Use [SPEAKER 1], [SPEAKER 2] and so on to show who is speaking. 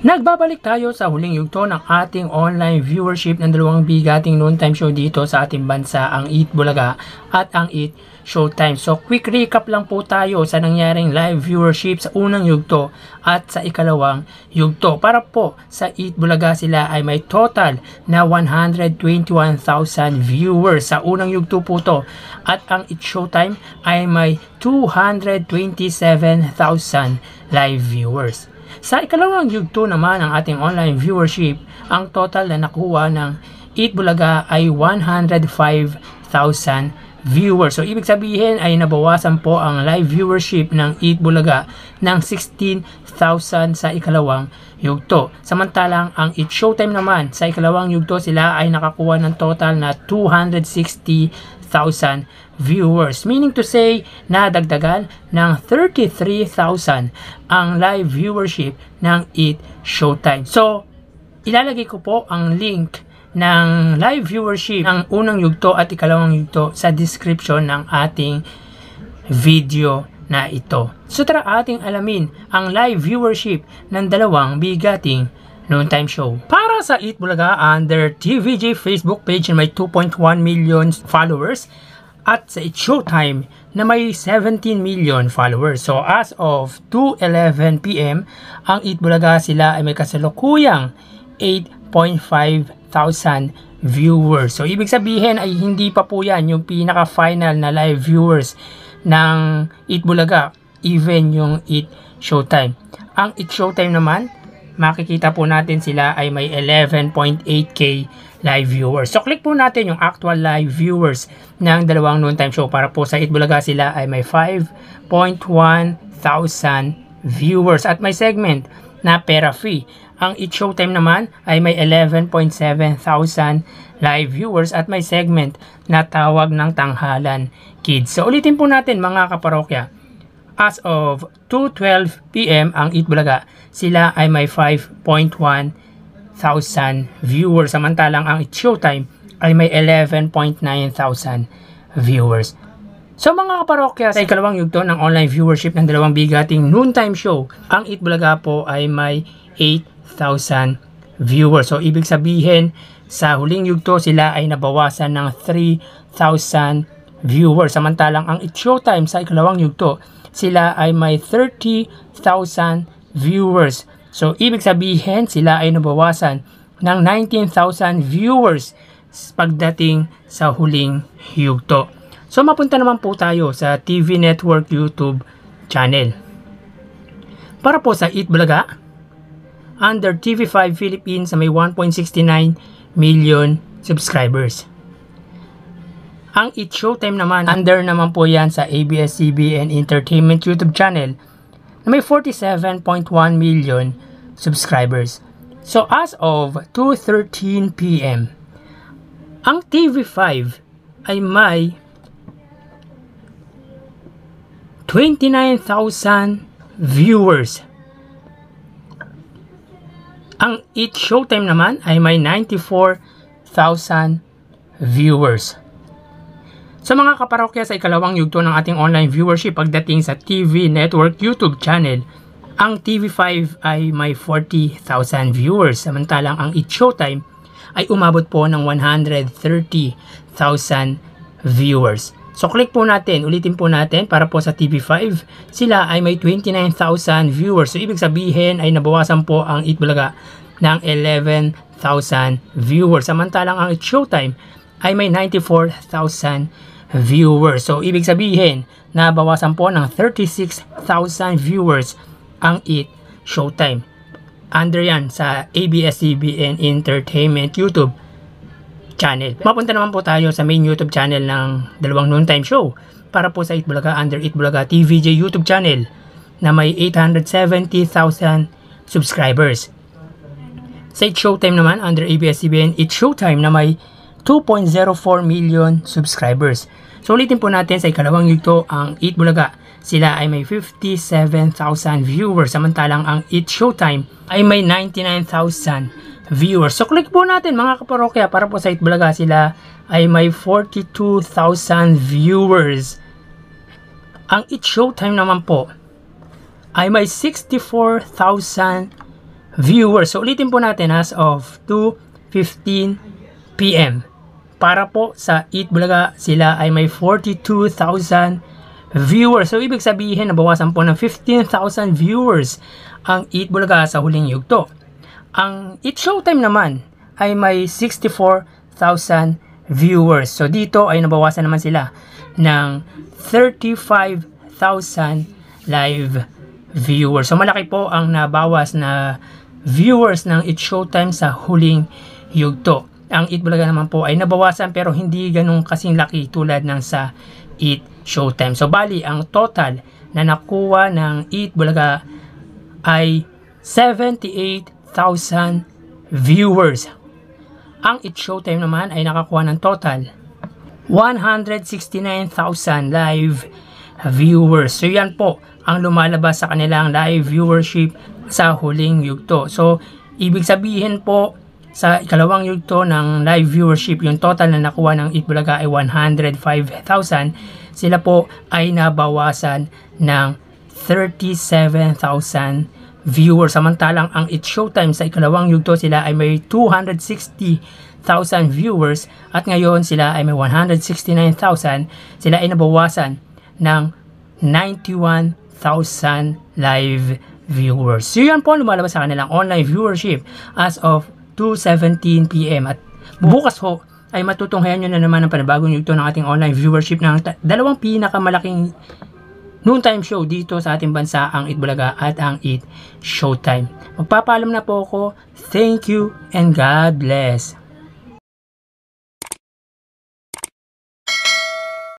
[SPEAKER 1] Nagbabalik tayo sa huling yugto ng ating online viewership ng dalawang bigating noontime show dito sa ating bansa, ang Eat Bulaga at ang Eat Showtime. So quick recap lang po tayo sa nangyaring live viewership sa unang yugto at sa ikalawang yugto. Para po sa Eat Bulaga, sila ay may total na 121,000 viewers sa unang yugto po to, at ang Eat Showtime ay may 227,000 live viewers. Sa ikalawang yugto naman ng ating online viewership, ang total na nakuha ng Eat Bulaga ay 105,000 viewers. So ibig sabihin ay nabawasan po ang live viewership ng Eat Bulaga ng 16,000 sa ikalawang yugto. Samantalang ang Eat Showtime naman, sa ikalawang yugto sila ay nakakuha ng total na 260,000 viewers. Meaning to say, nadagdagan ng 33,000 ang live viewership ng Eat Showtime. So, ilalagay ko po ang link ng live viewership ng unang yugto at ikalawang yugto sa description ng ating video na ito. So tara ating alamin ang live viewership ng dalawang bigating noontime show. Para sa Eat Bulaga, under TVJ Facebook page na may 2.1 million followers, at sa Eat Showtime na may 17 million followers. So as of 2:11 PM, ang Eat Bulaga sila ay may kasalukuyang 8,500 viewers. So ibig sabihin ay hindi pa po yan yung pinaka-final na live viewers ng Eat Bulaga, even yung Eat Showtime. Ang Eat Showtime naman, makikita po natin sila ay may 11.8k live viewers. So click po natin yung actual live viewers ng dalawang noontime show. Para po sa Eat Bulaga sila ay may 5,100 viewers at may segment na pera free. Ang Eat Showtime naman ay may 11,700 live viewers at may segment na tawag ng tanghalan kids. So ulitin po natin mga kaparokya. As of 2:12 PM, ang Eat Bulaga sila ay may 5,100 viewers, samantalang ang Eat Showtime ay may 11,900 viewers. So mga kaparokya, sa ikalawang yugto ng online viewership ng dalawang bigating noontime show, ang Eat Bulaga po ay may 8,000 viewers. So ibig sabihin, sa huling yugto sila ay nabawasan ng 3,000 viewers, samantalang ang Eat Showtime sa ikalawang yugto sila ay may 30,000 viewers. So ibig sabihin sila ay nabawasan ng 19,000 viewers pagdating sa huling yugto. So mapunta naman po tayo sa TV Network YouTube channel. Para po sa Eat Bulaga, under TV5 Philippines may 1.69 million subscribers. Ang Eat Showtime naman, under naman po yan sa ABS-CBN Entertainment YouTube channel na may 47.1 million subscribers. So as of 2:13 PM, ang TV5 ay may 29,000 viewers. Ang Eat Showtime naman ay may 94,000 viewers. So mga kaparokya, sa ikalawang yugto ng ating online viewership pagdating sa TV Network YouTube channel, ang TV5 ay may 40,000 viewers, samantalang ang Eat Showtime ay umabot po ng 130,000 viewers. So click po natin, ulitin po natin, para po sa TV5, sila ay may 29,000 viewers. So ibig sabihin ay nabawasan po ang Eat Bulaga ng 11,000 viewers. Samantalang ang Eat Showtime ay may 94,000 viewers. So ibig sabihin, nabawasan po ng 36,000 viewers ang Eat Showtime. Under yan sa ABS-CBN Entertainment YouTube channel. Mapunta naman po tayo sa main YouTube channel ng dalawang noontime show. Para po sa Eat Bulaga, under Eat Bulaga TVJ YouTube channel na may 870,000 subscribers. Sa Eat Showtime naman, under ABS-CBN Eat Showtime na may 2.04 million subscribers. So ulitin po natin, sa ikalawang yugto ang Eat Bulaga, sila ay may 57,000 viewers, samantalang ang Eat Showtime ay may 99,000 viewers. So click po natin mga kaparokya, para po sa Eat Bulaga sila ay may 42,000 viewers. Ang Eat Showtime naman po ay may 64,000 viewers. So ulitin po natin, as of 2:15 PM. Para po sa Eat Bulaga, sila ay may 42,000 viewers. So ibig sabihin, nabawasan po ng 15,000 viewers ang Eat Bulaga sa huling yugto. Ang Eat Showtime naman ay may 64,000 viewers. So dito ay nabawasan naman sila ng 35,000 live viewers. So malaki po ang nabawas na viewers ng Eat Showtime sa huling yugto. Ang Eat Bulaga naman po ay nabawasan pero hindi ganun kasing laki tulad ng sa Eat Showtime. So bali, ang total na nakuha ng Eat Bulaga ay 78,000 viewers. Ang Eat Showtime naman ay nakakuha ng total 169,000 live viewers. So yan po ang lumalabas sa kanilang live viewership sa huling yugto. So ibig sabihin po, sa ikalawang yugto ng live viewership, yung total na nakuha ng Eat Bulaga ay 105,000. Sila po ay nabawasan ng 37,000 viewers. Samantalang ang Eat Showtime sa ikalawang yugto, sila ay may 260,000 viewers at ngayon sila ay may 169,000. Sila ay nabawasan ng 91,000 live viewers. So yan po lumalabas sa kanilang online viewership as of 2:17 PM. At bukas ho ay matutunghayan nyo na naman ang panibagong yugto ng ating online viewership ng dalawang pinakamalaking noontime show dito sa ating bansa, ang Eat Bulaga at ang Eat Showtime. Magpapaalam na po ako. Thank you and God bless.